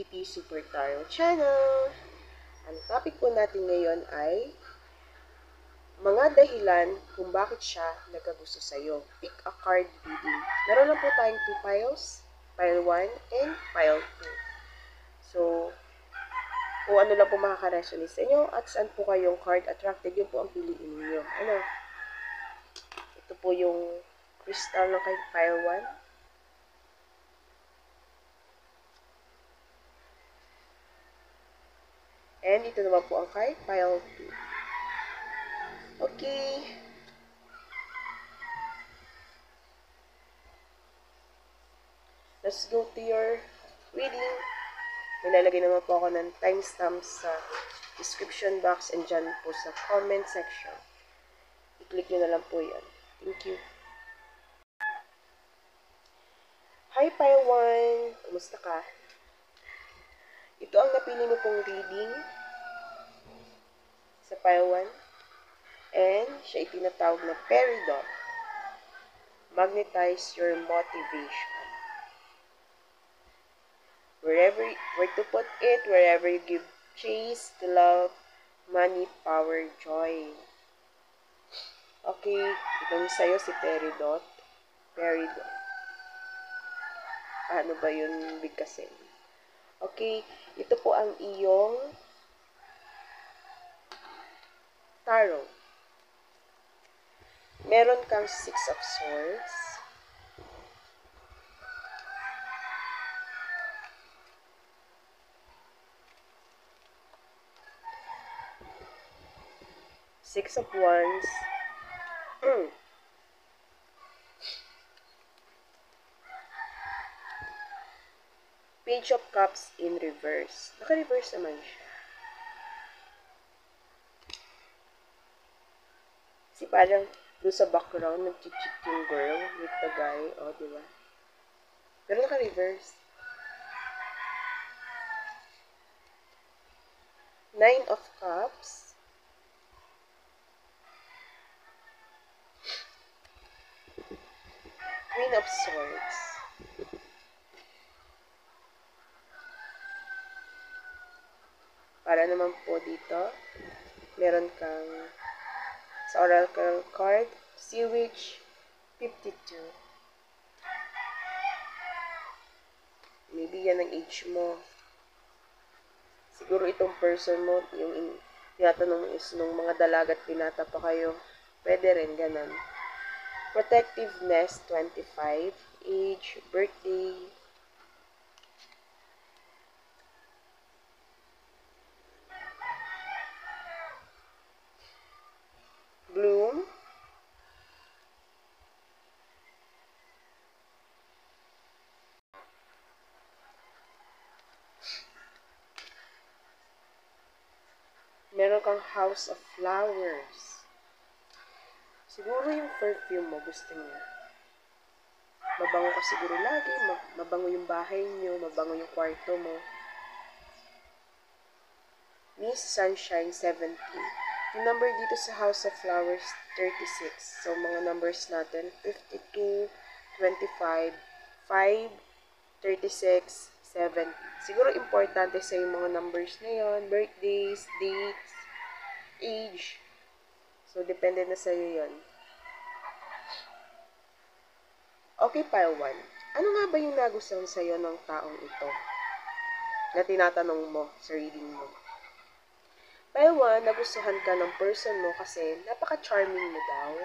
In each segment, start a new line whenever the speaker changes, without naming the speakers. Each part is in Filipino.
Kitty Super Tarot Channel. Ang topic po natin ngayon ay mga dahilan kung bakit siya nagkagusto sa'yo. Pick a card reading. Meron lang po tayong 2 piles, pile 1 and pile 2. So, kung ano lang po makaka-resonate sa inyo at saan po kayong card attracted, yun po ang piliin niyo. Ano? Ito po yung crystal ng kay pile 1. And ito naman po ang kay pile 2. Okay. Let's go to your reading. Nilalagay naman po ako ng timestamps sa description box and dyan po sa comment section. I-click nyo na lang po yan. Thank you. Hi, Pile 1! Kumusta ka? Ito ang napili mo pong reading sa Pile 1. And siya itinatawag na Peridot. Magnetize your motivation. Where to put it, wherever you give chase to love, money, power, joy. Okay, itong sa'yo si Peridot. Peridot. Ano ba yun bigkasin? Okay, ito po ang iyong tarot. Meron kang 6 of Swords. Six of Wands. Page of Cups in reverse. Naka-reverse naman siya. Kasi parang doon sa background, nag-cheat yung girl with the guy. O, diba? Pero naka-reverse. 9 of Cups. Queen of Swords. Para naman po dito, meron kang sa oracle card, Sea Witch 52. Maybe yan ang age mo. Siguro itong person mo, yung tinatanong is nung mga dalagat pinata pa kayo. Pwede rin, ganun. Protectiveness 25. Age, birthday. Bloom. Meron kang House of Flowers. Siguro yung perfume mo gusto niya. Mabango ka siguro lagi. Mabango yung bahay niyo. Mabango yung kwarto mo. Miss Sunshine 17. Yung number dito sa House of Flowers, 36. So, mga numbers natin, 52, 25, 5, 36, 7. Siguro importante sa yung mga numbers na yon, birthdays, dates, age. So, depende na sa'yo yon. Okay, pile 1. Ano nga ba yung nagustuhan sa'yo ng taong ito? Na tinatanong mo sa reading mo. Pile 1, nagustuhan ka ng person mo kasi napaka-charming mo daw.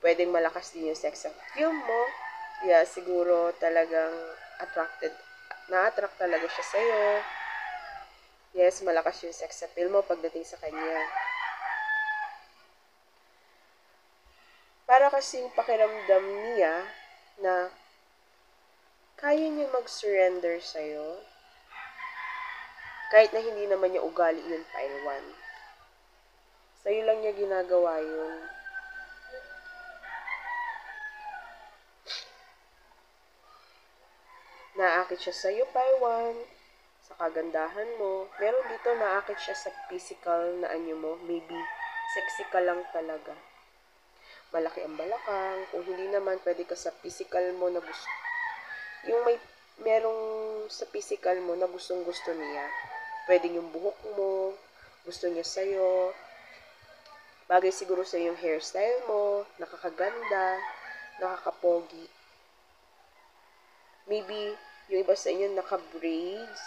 Pwedeng malakas din yung sex appeal mo. Kaya siguro talagang na-attract talaga siya sa'yo. Yes, malakas yung sex appeal mo pagdating sa kanya. Para kasing pakiramdam niya na kaya niya mag-surrender sa'yo. Kahit na hindi naman niya ugali yung pile 1. Sa'yo lang niya ginagawa yun. Naakit siya sa'yo, pile 1. Sa kagandahan mo. Meron dito naakit siya sa physical na anyo mo. Maybe sexy ka lang talaga. Malaki ang balakang. Kung hindi naman, pwede ka sa physical mo na gusto. Yung may merong sa physical mo na gustong-gusto niya. Pwedeng yung buhok mo, gusto niya sa'yo, bagay siguro sa yung hairstyle mo, nakakaganda, nakakapogi. Maybe yung iba sa inyo naka-braids,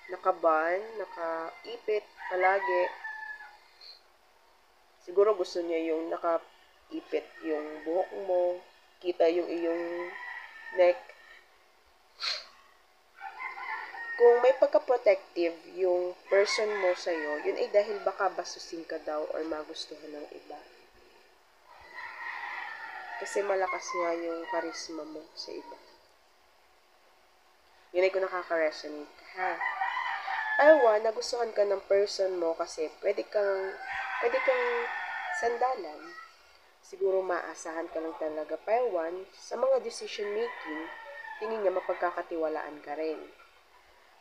naka-bun, naka-ipit palagi. Siguro gusto niya yung naka-ipit yung buhok mo, kita yung iyong neck. Kung may pagka-protective yung person mo sa'yo, yun ay dahil baka basusin ka daw or magustuhan ng iba. Kasi malakas nga yung charisma mo sa iba. Yun ay kung nakaka-resonate ka, ha? Aywa, nagustuhan ka ng person mo kasi pwede kang sandalan. Siguro maasahan ka lang talaga. Paiwan, sa mga decision making, tingin niya mapagkakatiwalaan ka rin.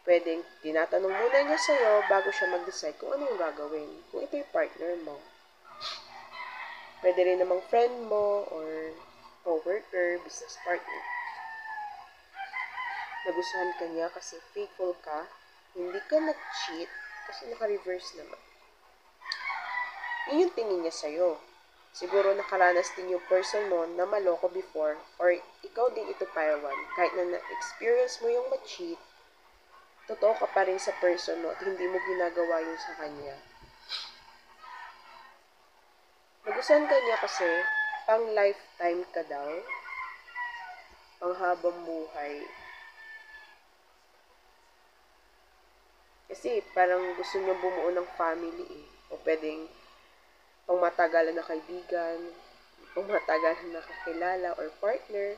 Pwedeng tinatanong muna niya sa'yo bago siya mag-decide kung ano yung gagawin. Kung ito yung partner mo. Pwede rin namang friend mo or co-worker, business partner. Nagustuhan ka niya kasi faithful ka, hindi ka nag-cheat kasi naka-reverse naman. Yun yung tingin niya sa'yo. Siguro nakaranas din yung person mo na maloko before or ikaw din ito paiwan. Kahit na na-experience mo yung ma-cheat, totoo ka pa rin sa person mo at hindi mo ginagawa yun sa kanya. Nagustuhan ka niya kasi pang lifetime ka daw, pang habang buhay. Kasi parang gusto niyo bumuo ng family eh. O pwedeng pang matagalan na kaibigan, pang matagalan na kakilala or partner.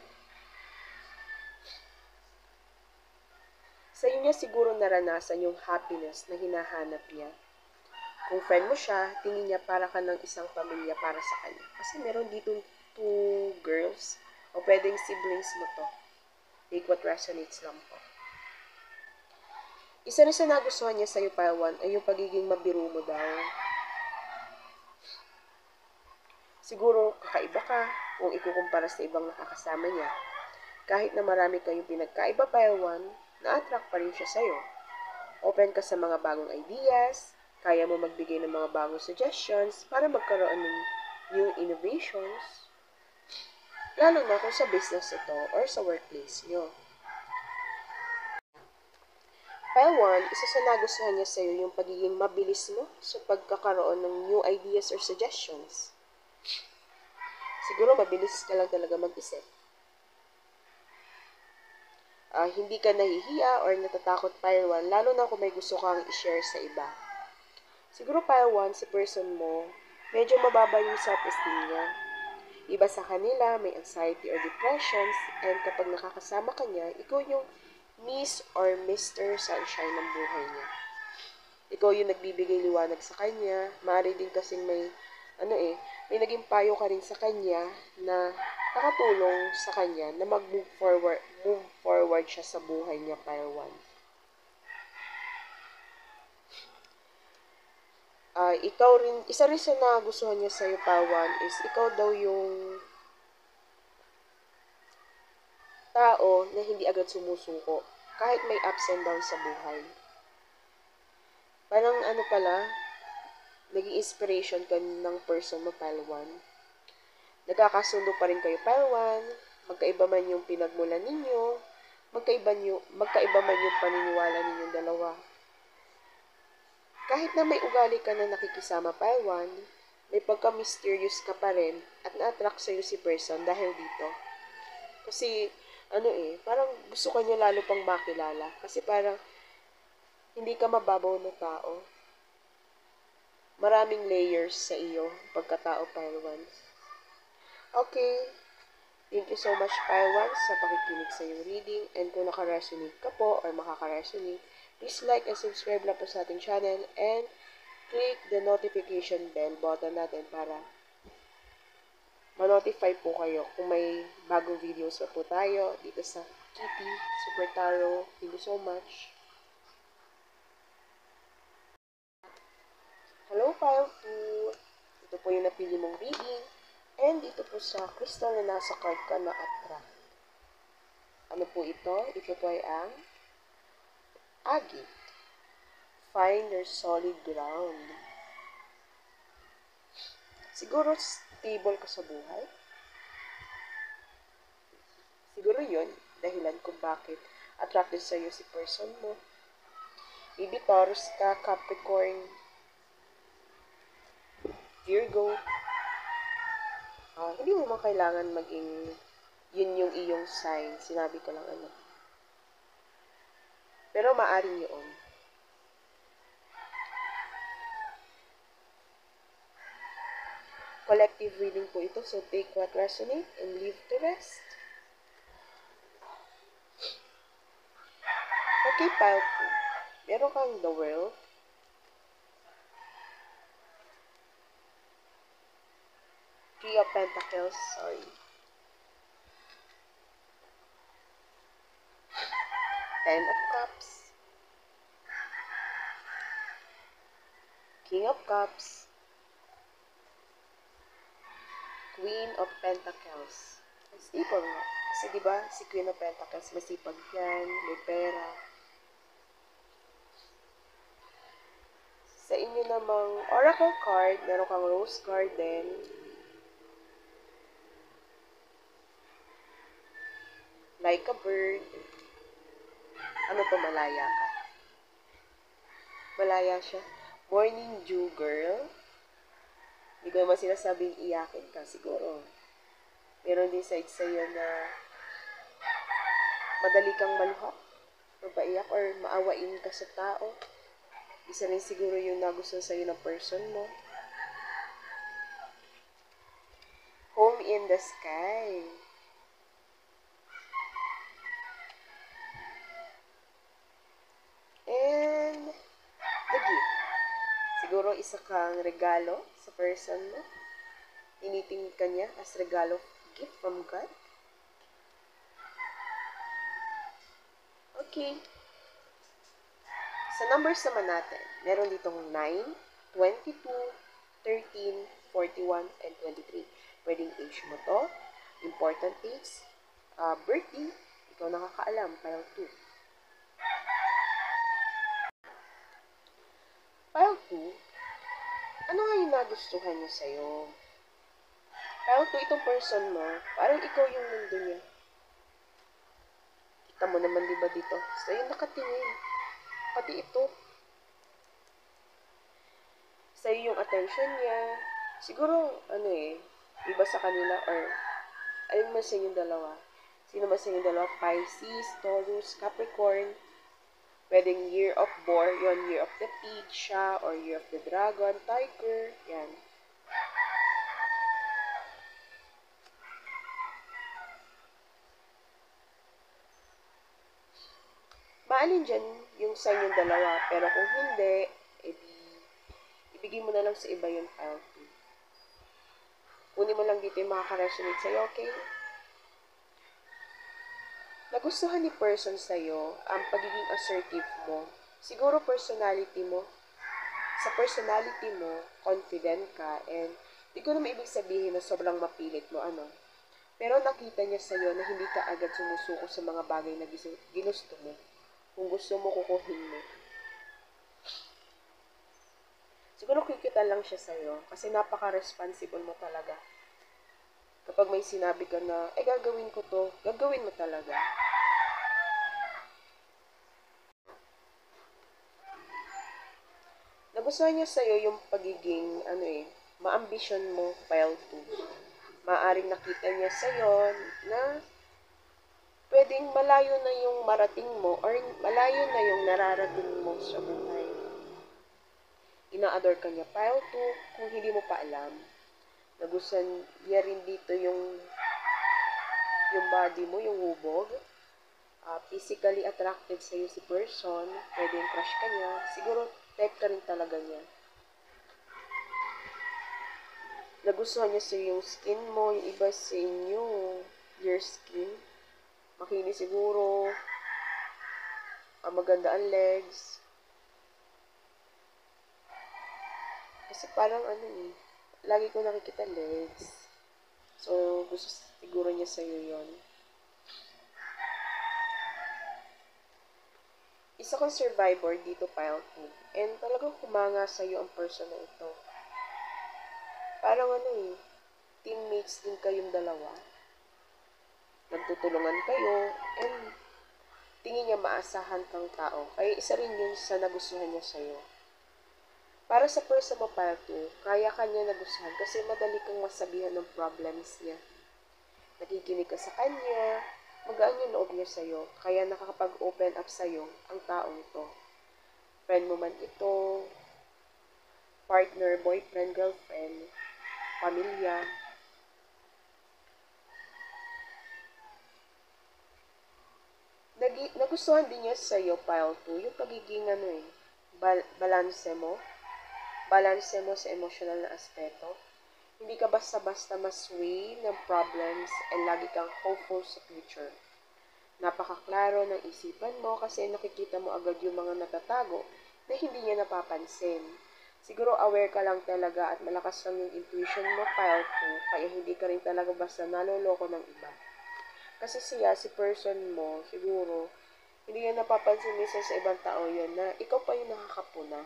Sa inyo siguro naranasan yung happiness na hinahanap niya. Kung friend mo siya, tingin niya para ka ng isang pamilya para sa kanya. Kasi meron dito 2 girls, o pwedeng siblings mo to. Take what resonates lang po. Isa rin sa nagustuhan niya sa'yo, Paiwan, ay yung pagiging mabiro mo daw. Siguro, kakaiba ka kung ikukumpara sa ibang nakakasama niya. Kahit na marami kayong pinagkaiba, Paiwan, na-attract pa rin siya sa'yo. Open ka sa mga bagong ideas, kaya mo magbigay ng mga bagong suggestions para magkaroon ng new innovations, lalo na kung sa business ito or sa workplace nyo. Paiwan, isa sa nagustuhan niya sa'yo yung pagiging mabilis mo sa pagkakaroon ng new ideas or suggestions. Siguro mabilis ka lang talaga mag-isip. Hindi ka nahihiya or natatakot, Paiwan, lalo na kung may gusto kang i-share sa iba. Siguro, Paiwan, si person mo, medyo mababa yung self-esteem niya. Iba sa kanila, may anxiety or depressions, and kapag nakakasama ka niya, ikaw yung Miss or Mr. Sunshine ng buhay niya. Ikaw yung nagbibigay liwanag sa kanya, maaari din kasing may naging payo ka rin sa kanya na nakatulong sa kanya na move forward siya sa buhay niya, Paiwan. Ikaw rin, isa rin sa nagustuhan niya sa'yo, Paiwan, is ikaw daw yung tao na hindi agad sumusuko kahit may ups and downs sa buhay. Parang naging inspiration ka ng person mo, Paiwan. Nagkakasundo pa rin kayo, Paiwan. Magkaiba man yung pinagmulan ninyo, magkaiba man yung paniniwala ninyong dalawa. Kahit na may ugali ka na nakikisama, Paiwan, may pagka-mysterious ka pa rin at na-attract sa'yo si person dahil dito. Kasi, parang gusto ka niya lalo pang makilala. Kasi parang, hindi ka mababaw na tao. Maraming layers sa iyo, pagkatao, Paiwan. Okay. Thank you so much, Paiwan, sa pakikinig sa iyong reading. And kung naka-resonate ka po or makaka-resonate, please like and subscribe lang po sa ating channel and click the notification bell button natin para ma-notify po kayo kung may bagong videos pa po tayo dito sa Kitty Super Tarot. Thank you so much. Hello, Pile 2. Ito po yung napili mong reading. And dito po sa crystal na nasa card ka na attract. Ano po ito? Ito po ay ang agit. Find your solid ground. Siguro stable ka sa buhay. Siguro yun, dahilan kung bakit attracted sa'yo si person mo. Maybe Taurus ka, Capricorn, Virgo. Hindi mo man kailangan maging yun yung iyong sign. Sinabi ko lang ano. Pero maaring yun. Collective reading po ito, so take what resonate and leave the rest. Okay, pile 2. Meron kang the world. Three of Pentacles, sorry. Ten of Cups. King of Cups. Queen of Pentacles. Stable nga. Kasi diba, si Queen of Pentacles, masipag yan, may pera. Sa inyo namang Oracle card, meron kang Rose Garden. Like a bird. Ano to, malaya ka? Malaya siya. Morning dew girl. Hindi ko naman sinasabing iyakin ka, siguro. Meron din side sa'yo na madali kang maluha, mapaiyak, or maawain ka sa tao. Isa rin siguro yung nagustuhan sa'yo ng person mo. Home in the sky. And the gift. Siguro isa kang regalo sa person mo. Tinitingin ka niya as regalo, gift from God. Okay. Sa numbers naman natin, meron ditong 9, 22, 13, 41, and 23. Pwedeng age mo to. Important dates. Birthday. Ikaw nakakaalam. Pile 2. Pile 2. Ano nga yung nagustuhan niya sa'yo? Pile 2, itong person mo, parang ikaw yung mundo niya. Kita mo naman diba dito? Sa'yo nakatingin. Pati ito. Sa'yo yung attention niya. Siguro, iba sa kanila, or alin man sa inyong dalawa. Sino man sa inyong dalawa? Pisces, Taurus, Capricorn. Pwedeng year of boar, yon year of the pig siya, or year of the dragon, tiger, yan. Maalin dyan yung sa inyong dalawa, pero kung hindi, ibigay mo na lang sa iba yung pile 2. Kunin mo lang dito yung makaka-resonate sa'yo, okay? Nagustuhan ni person sa'yo ang pagiging assertive mo. Siguro personality mo. Sa personality mo, confident ka, and di ko naman ibig sabihin na sobrang mapilit mo, Pero nakita niya sa'yo na hindi ka agad sumusuko sa mga bagay na ginusto mo. Kung gusto mo, kukuhin mo. Siguro kikitan lang siya sa'yo kasi napaka-responsible mo talaga. Kapag may sinabi ka na, gagawin ko to, gagawin mo talaga. Nagustuhan niya sa'yo yung pagiging, ma-ambition mo, pile 2. Maaring nakita niya sa'yo na pwedeng malayo na yung marating mo or malayo na yung nararating mo sa buhay. Ina-adore ka niya, pile 2, kung hindi mo pa alam. Nagustuhan niya rin dito yung body mo, yung hubog. Physically attracted sa'yo si person, pwedeng crush ka niya, siguro type ka rin talaga niya. Nagustuhan niya sa'yo yung skin mo, yung iba sa inyo, your skin. Makinis siguro, maganda ang legs. Kasi parang lagi ko nakikita legs. So, gusto siguro niya sa'yo yon. Isa kang survivor dito, pile 2. And talagang humanga sa'yo ang person na ito. Parang teammates din kayong dalawa. Nagtutulungan kayo, and tingin niya maasahan kang tao. Kaya isa rin yun sa nagustuhan niya sa'yo. Para sa person mo, pile 2, kaya ka niya nagustuhan kasi madali kang masabihan ng problems niya. Nakikinig ka sa kanya, magaan yung loob niya sa'yo, kaya nakakapag-open up sa'yo ang taong ito. Friend mo man ito, partner, boyfriend, girlfriend, pamilya. Nagustuhan din niya sa'yo, pile 2, yung pagiging balanse mo. Balanse mo sa emotional na aspeto. Hindi ka basta-basta masway ng problems and lagi kang hopeful sa future. Napakaklaro ng isipan mo kasi nakikita mo agad yung mga natatago na hindi niya napapansin. Siguro aware ka lang talaga at malakas lang yung intuition mo, pile 2, kaya hindi ka rin talaga basta naloloko ng iba. Kasi si person mo, siguro, hindi niya napapansin minsan sa ibang tao yun na ikaw pa yung nakakapuna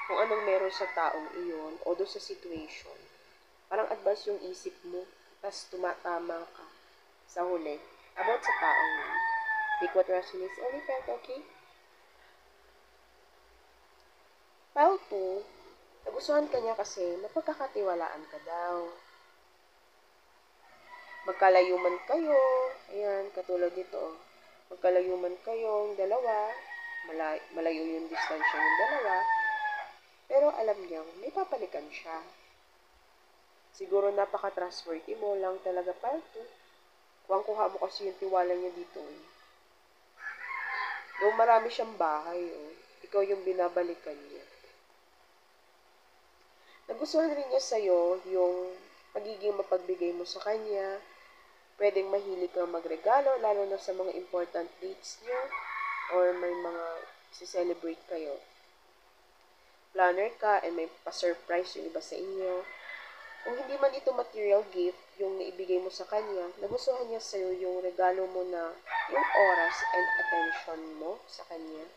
kung anong meron sa taong iyon o doon sa situation. Parang advance yung isip mo, tapos tumatama ka sa huli about sa taong yun. Take what resonates only felt, okay? Pile 2, nagustuhan ka niya kasi mapagkakatiwalaan ka daw. Magkalayo man kayo, ayan, katulad dito, magkalayo man kayong dalawa, malayo yung distansya yung dalawa, pero alam niyang may papalikan siya. Siguro napaka-trustworthy mo lang talaga, pile 2. Kuha mo kasi yung tiwala niya dito. Though marami siyang bahay, ikaw yung binabalikan niya. Nagustuhan rin niya sa'yo yung pagiging mapagbigay mo sa kanya. Pwedeng mahilig kang magregalo, lalo na sa mga important dates niyo or may mga celebrate kayo. Planner ka and may pa-surprise yung iba sa inyo. Kung hindi man ito material gift, yung naibigay mo sa kanya, nagustuhan niya sa'yo yung regalo mo na yung oras and attention mo sa kanya.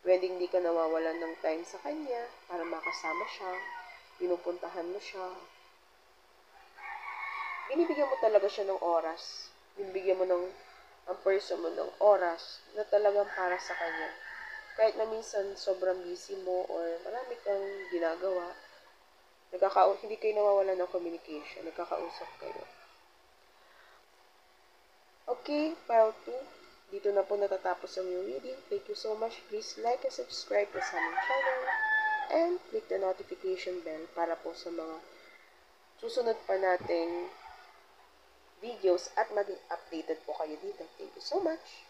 Pwedeng hindi ka nawawalan ng time sa kanya para makasama siya, pinupuntahan mo siya. Binibigyan mo talaga siya ng oras. Binibigyan mo ang person mo ng oras na talagang para sa kanya. Kahit na minsan sobrang busy mo or marami kang ginagawa, hindi kayo nawawalan ng communication, nagkakausap kayo. Okay, pile 2, dito na po natatapos ang yung reading. Thank you so much. Please like and subscribe sa aming channel and click the notification bell para po sa mga susunod pa nating videos at maging updated po kayo dito. Thank you so much.